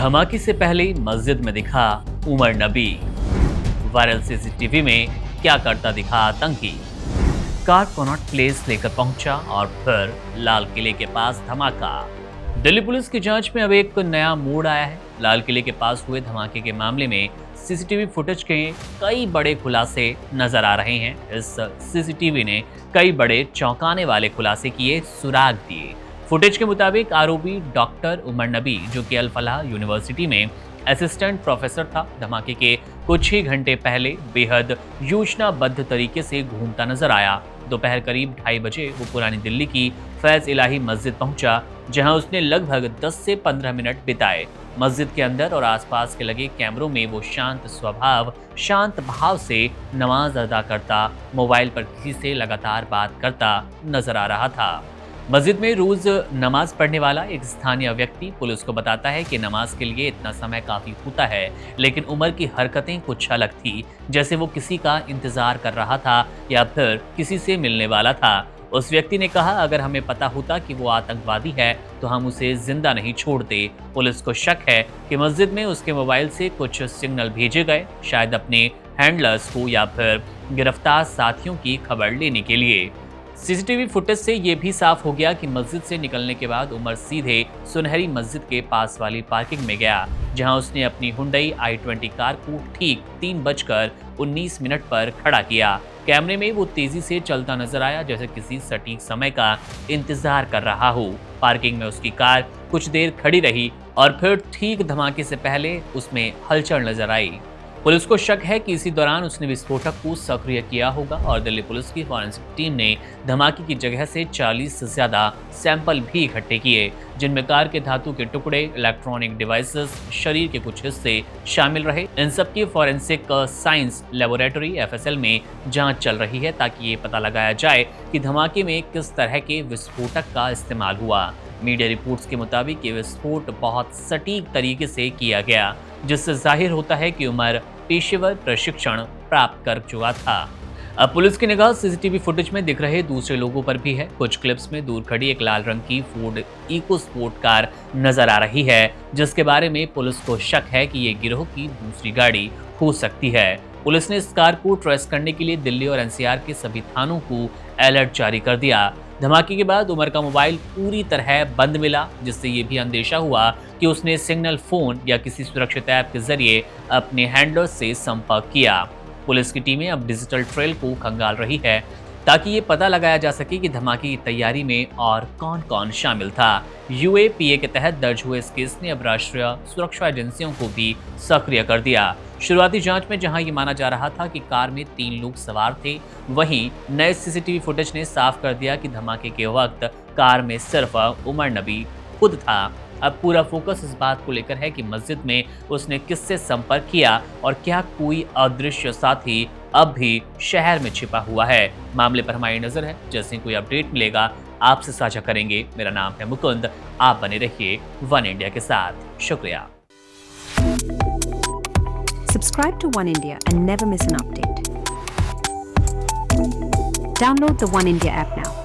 धमाके से पहले मस्जिद में दिखा उमर नबी। वायरल सीसीटीवी में क्या करता दिखा आतंकी। कार कॉनॉट प्लेस लेकर पहुंचा और फिर लाल किले के पास धमाका। दिल्ली पुलिस की जांच में अब एक नया मोड़ आया है। लाल किले के पास हुए धमाके के मामले में सीसीटीवी फुटेज के कई बड़े खुलासे नजर आ रहे हैं। इस सीसीटीवी ने कई बड़े चौंकाने वाले खुलासे किए, सुराग दिए। फुटेज के मुताबिक आरोपी डॉक्टर उमर नबी, जो कि अल फलाह यूनिवर्सिटी में असिस्टेंट प्रोफेसर था, धमाके के कुछ ही घंटे पहले बेहद योजनाबद्ध तरीके से घूमता नजर आया। दोपहर करीब 2:30 बजे वो पुरानी दिल्ली की फैज इलाही मस्जिद पहुंचा, जहां उसने लगभग 10 से 15 मिनट बिताए। मस्जिद के अंदर और आसपास के लगे कैमरों में वो शांत भाव से नमाज अदा करता, मोबाइल पर किसी से लगातार बात करता नजर आ रहा था। मस्जिद में रोज नमाज पढ़ने वाला एक स्थानीय व्यक्ति पुलिस को बताता है कि नमाज के लिए इतना समय काफी होता है, लेकिन उमर की हरकतें कुछ अलग थी, जैसे वो किसी का इंतजार कर रहा था या फिर किसी से मिलने वाला था। उस व्यक्ति ने कहा, अगर हमें पता होता कि वो आतंकवादी है तो हम उसे जिंदा नहीं छोड़ते। पुलिस को शक है कि मस्जिद में उसके मोबाइल से कुछ सिग्नल भेजे गए, शायद अपने हैंडलर्स को या फिर गिरफ्तार साथियों की खबर लेने के लिए। सीसीटीवी फुटेज से ये भी साफ हो गया कि मस्जिद से निकलने के बाद उमर सीधे सुनहरी मस्जिद के पास वाली पार्किंग में गया, जहां उसने अपनी हुंडई i20 कार को ठीक 3:19 पर खड़ा किया। कैमरे में वो तेजी से चलता नजर आया, जैसे किसी सटीक समय का इंतजार कर रहा हो। पार्किंग में उसकी कार कुछ देर खड़ी रही और फिर ठीक धमाके से पहले उसमें हलचल नजर आई। पुलिस को शक है कि इसी दौरान उसने विस्फोटक को सक्रिय किया होगा और दिल्ली पुलिस की फॉरेंसिक टीम ने धमाके की जगह से 40 से ज्यादा सैंपल भी इकट्ठे किए, जिनमें कार के धातु के टुकड़े, इलेक्ट्रॉनिक डिवाइसेस, शरीर के कुछ हिस्से शामिल रहे। इन सब की फॉरेंसिक साइंस लेबोरेटरी FSL में जांच चल रही है, ताकि ये पता लगाया जाए कि धमाके में किस तरह के विस्फोटक का इस्तेमाल हुआ। मीडिया रिपोर्ट्स के मुताबिक ये विस्फोट बहुत सटीक तरीके से किया गया, जिससे जाहिर होता है कि उमर पेशेवर प्रशिक्षण प्राप्त कर चुका था। अब पुलिस की निगाह सीसीटीवी फुटेज में दिख रहे दूसरे लोगों पर भी है। कुछ क्लिप्स में दूर खड़ी एक लाल रंग की फोर्ड इको स्पोर्ट कार नजर आ रही है, जिसके बारे में पुलिस को शक है कि ये गिरोह की दूसरी गाड़ी हो सकती है। पुलिस ने इस कार को ट्रेस करने के लिए दिल्ली और NCR के सभी थानों को अलर्ट जारी कर दिया। धमाके के बाद उमर का मोबाइल पूरी तरह बंद मिला, जिससे ये भी अंदेशा हुआ कि उसने सिग्नल फोन या किसी सुरक्षित ऐप के जरिए अपने हैंडलर से संपर्क किया। पुलिस की टीमें अब डिजिटल ट्रेल को खंगाल रही है, ताकि ये पता लगाया जा सके कि धमाके की तैयारी में और कौन कौन शामिल था। UAPA के तहत दर्ज हुए इस केस ने अब राष्ट्रीय सुरक्षा एजेंसियों को भी सक्रिय कर दिया। शुरुआती जांच में जहां ये माना जा रहा था कि कार में 3 लोग सवार थे, वहीं नए सीसीटीवी फुटेज ने साफ कर दिया कि धमाके के वक्त कार में सिर्फ उमर नबी खुद था। अब पूरा फोकस इस बात को लेकर है कि मस्जिद में उसने किससे संपर्क किया और क्या कोई अदृश्य साथी अब भी शहर में छिपा हुआ है। मामले पर हमारी नजर है, जैसे कोई अपडेट मिलेगा आपसे साझा करेंगे। मेरा नाम है मुकुंद, आप बने रहिए वन इंडिया के साथ। शुक्रिया। Subscribe to One India and never miss an update. Download the One India app now.